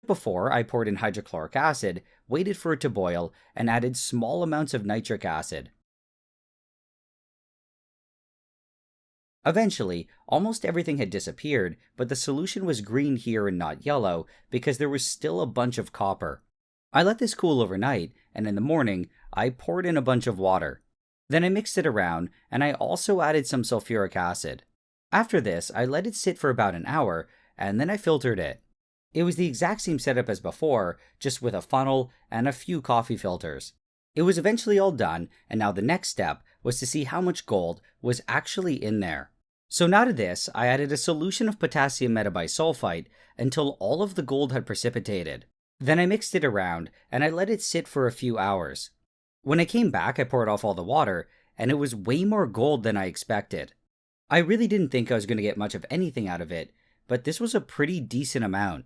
Before, I poured in hydrochloric acid, waited for it to boil, and added small amounts of nitric acid. Eventually, almost everything had disappeared, but the solution was green here and not yellow because there was still a bunch of copper. I let this cool overnight, and in the morning, I poured in a bunch of water. Then I mixed it around, and I also added some sulfuric acid. After this, I let it sit for about an hour, and then I filtered it. It was the exact same setup as before, just with a funnel and a few coffee filters. It was eventually all done, and now the next step was to see how much gold was actually in there. So now to this, I added a solution of potassium metabisulfite until all of the gold had precipitated. Then I mixed it around, and I let it sit for a few hours. When I came back, I poured off all the water, and it was way more gold than I expected. I really didn't think I was going to get much of anything out of it, but this was a pretty decent amount.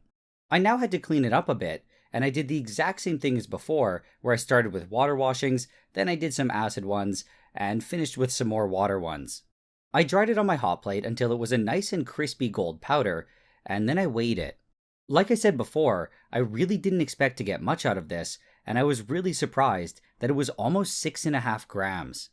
I now had to clean it up a bit, and I did the exact same thing as before, where I started with water washings, then I did some acid ones, and finished with some more water ones. I dried it on my hot plate until it was a nice and crispy gold powder, and then I weighed it. Like I said before, I really didn't expect to get much out of this, and I was really surprised that it was almost 6.5 grams.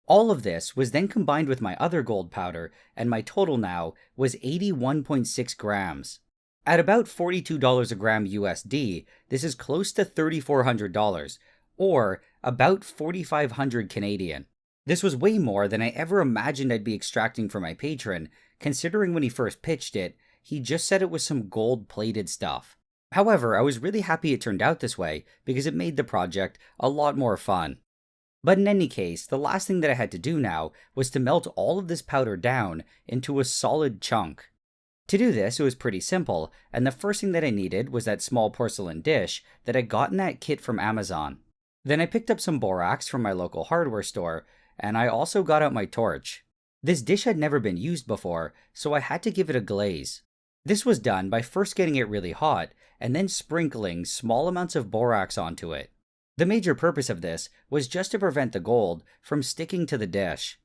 All of this was then combined with my other gold powder, and my total now was 81.6 grams. At about $42 a gram USD, this is close to $3,400, or about 4,500 Canadian. This was way more than I ever imagined I'd be extracting from my patron, considering when he first pitched it, he just said it was some gold-plated stuff. However, I was really happy it turned out this way because it made the project a lot more fun. But in any case, the last thing that I had to do now was to melt all of this powder down into a solid chunk. To do this, it was pretty simple, and the first thing that I needed was that small porcelain dish that I got in that kit from Amazon. Then I picked up some borax from my local hardware store, and I also got out my torch. This dish had never been used before, so I had to give it a glaze. This was done by first getting it really hot, and then sprinkling small amounts of borax onto it. The major purpose of this was just to prevent the gold from sticking to the dish.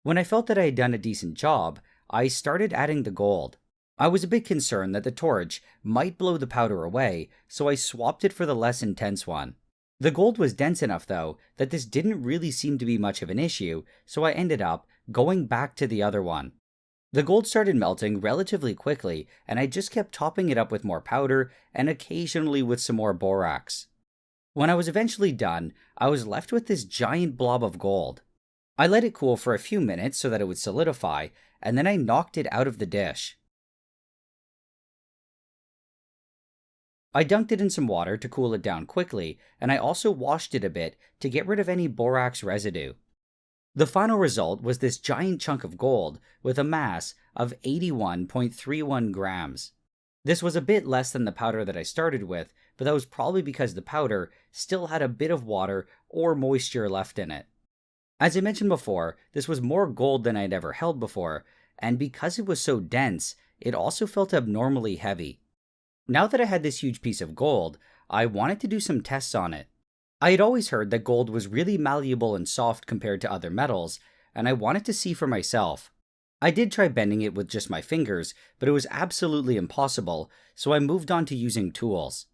When I felt that I had done a decent job, I started adding the gold. I was a bit concerned that the torch might blow the powder away, so I swapped it for the less intense one. The gold was dense enough though that this didn't really seem to be much of an issue, so I ended up going back to the other one. The gold started melting relatively quickly, and I just kept topping it up with more powder and occasionally with some more borax. When I was eventually done, I was left with this giant blob of gold. I let it cool for a few minutes so that it would solidify, and then I knocked it out of the dish. I dunked it in some water to cool it down quickly, and I also washed it a bit to get rid of any borax residue. The final result was this giant chunk of gold with a mass of 81.31 grams. This was a bit less than the powder that I started with, but that was probably because the powder still had a bit of water or moisture left in it. As I mentioned before, this was more gold than I'd ever held before, and because it was so dense, it also felt abnormally heavy. Now that I had this huge piece of gold, I wanted to do some tests on it. I had always heard that gold was really malleable and soft compared to other metals, and I wanted to see for myself. I did try bending it with just my fingers, but it was absolutely impossible, so I moved on to using tools.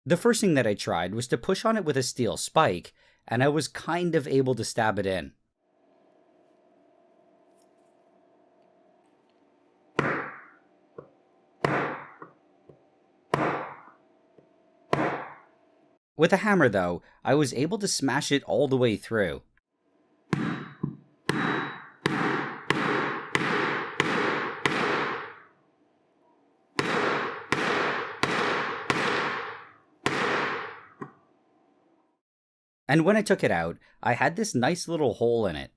The first thing that I tried was to push on it with a steel spike, and I was kind of able to stab it in. With a hammer though, I was able to smash it all the way through. And when I took it out, I had this nice little hole in it.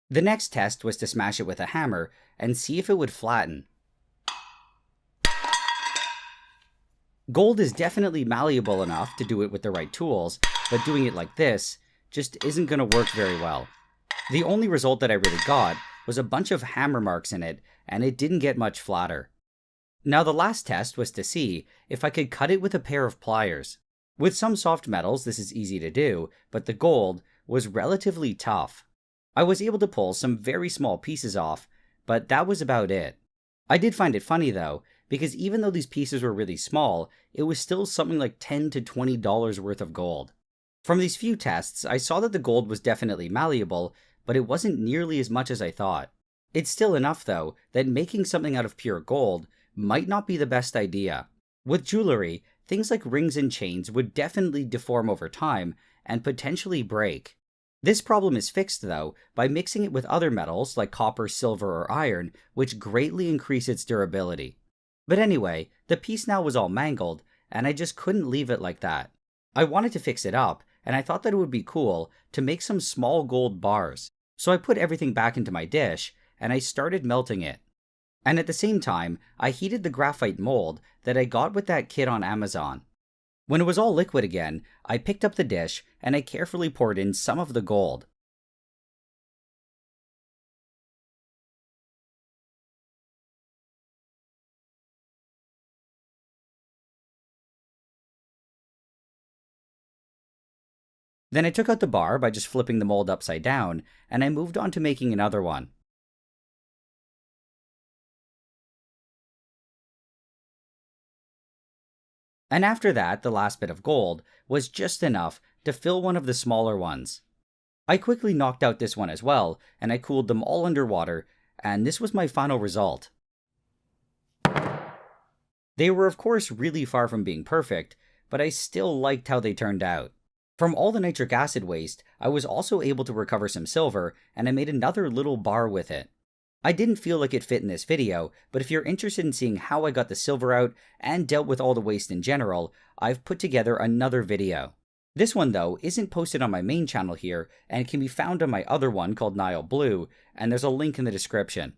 The next test was to smash it with a hammer and see if it would flatten. Gold is definitely malleable enough to do it with the right tools, but doing it like this just isn't going to work very well. The only result that I really got was a bunch of hammer marks in it, and it didn't get much flatter. Now the last test was to see if I could cut it with a pair of pliers. With some soft metals this is easy to do, but the gold was relatively tough. I was able to pull some very small pieces off, but that was about it. I did find it funny though, because even though these pieces were really small, it was still something like $10 to $20 worth of gold. From these few tests, I saw that the gold was definitely malleable, but it wasn't nearly as much as I thought. It's still enough, though, that making something out of pure gold might not be the best idea. With jewelry, things like rings and chains would definitely deform over time and potentially break. This problem is fixed, though, by mixing it with other metals like copper, silver, or iron, which greatly increase its durability. But anyway, the piece now was all mangled, and I just couldn't leave it like that. I wanted to fix it up, and I thought that it would be cool to make some small gold bars. So I put everything back into my dish, and I started melting it. And at the same time, I heated the graphite mold that I got with that kit on Amazon. When it was all liquid again, I picked up the dish and I carefully poured in some of the gold. Then I took out the bar by just flipping the mold upside down, and I moved on to making another one. And after that, the last bit of gold was just enough to fill one of the smaller ones. I quickly knocked out this one as well, and I cooled them all underwater, and this was my final result. They were of course really far from being perfect, but I still liked how they turned out. From all the nitric acid waste, I was also able to recover some silver, and I made another little bar with it. I didn't feel like it fit in this video, but if you're interested in seeing how I got the silver out and dealt with all the waste in general, I've put together another video. This one, though, isn't posted on my main channel here, and can be found on my other one called Nile Blue, and there's a link in the description.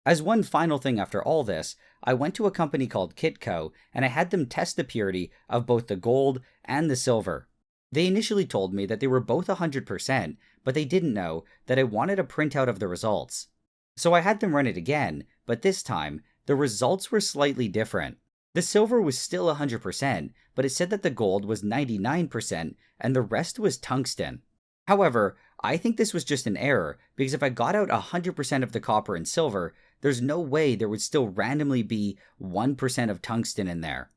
As one final thing after all this, I went to a company called Kitco, and I had them test the purity of both the gold and the silver. They initially told me that they were both 100%, but they didn't know that I wanted a printout of the results. So I had them run it again, but this time, the results were slightly different. The silver was still 100%, but it said that the gold was 99% and the rest was tungsten. However, I think this was just an error, because if I got out 100% of the copper and silver, there's no way there would still randomly be 1% of tungsten in there.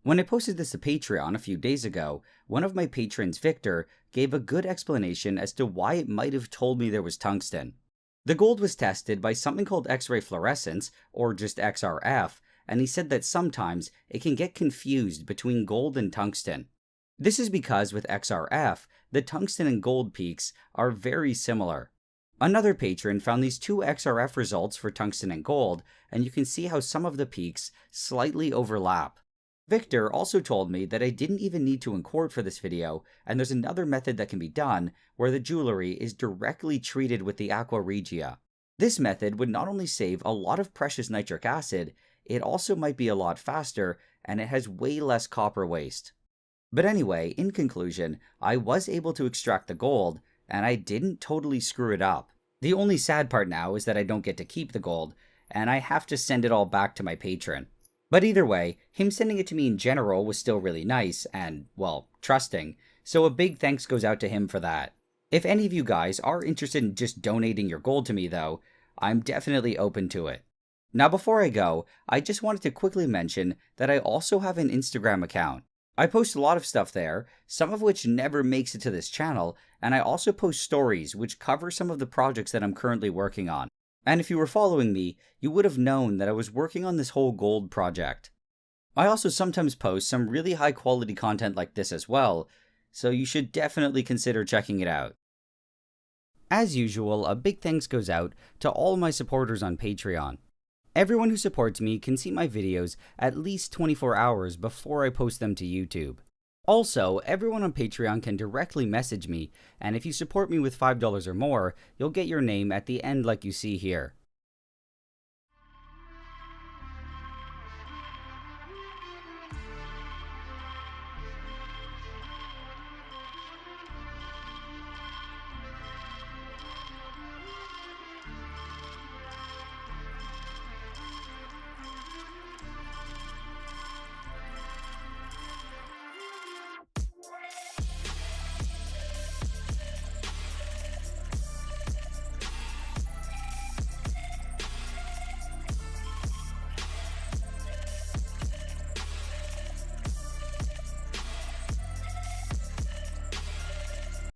When I posted this to Patreon a few days ago, one of my patrons, Victor, gave a good explanation as to why it might have told me there was tungsten. The gold was tested by something called X-ray fluorescence, or just XRF, and he said that sometimes it can get confused between gold and tungsten. This is because with XRF, the tungsten and gold peaks are very similar. Another patron found these two XRF results for tungsten and gold, and you can see how some of the peaks slightly overlap. Victor also told me that I didn't even need to uncord for this video, and there's another method that can be done where the jewelry is directly treated with the Aqua Regia. This method would not only save a lot of precious nitric acid, it also might be a lot faster, and it has way less copper waste. But anyway, in conclusion, I was able to extract the gold, and I didn't totally screw it up. The only sad part now is that I don't get to keep the gold, and I have to send it all back to my patron. But either way, him sending it to me in general was still really nice and, well, trusting, so a big thanks goes out to him for that. If any of you guys are interested in just donating your gold to me though, I'm definitely open to it. Now before I go, I just wanted to quickly mention that I also have an Instagram account. I post a lot of stuff there, some of which never makes it to this channel, and I also post stories which cover some of the projects that I'm currently working on. And if you were following me, you would have known that I was working on this whole gold project. I also sometimes post some really high quality content like this as well, so you should definitely consider checking it out. As usual, a big thanks goes out to all my supporters on Patreon. Everyone who supports me can see my videos at least 24 hours before I post them to YouTube. Also, everyone on Patreon can directly message me, and if you support me with $5 or more, you'll get your name at the end like you see here.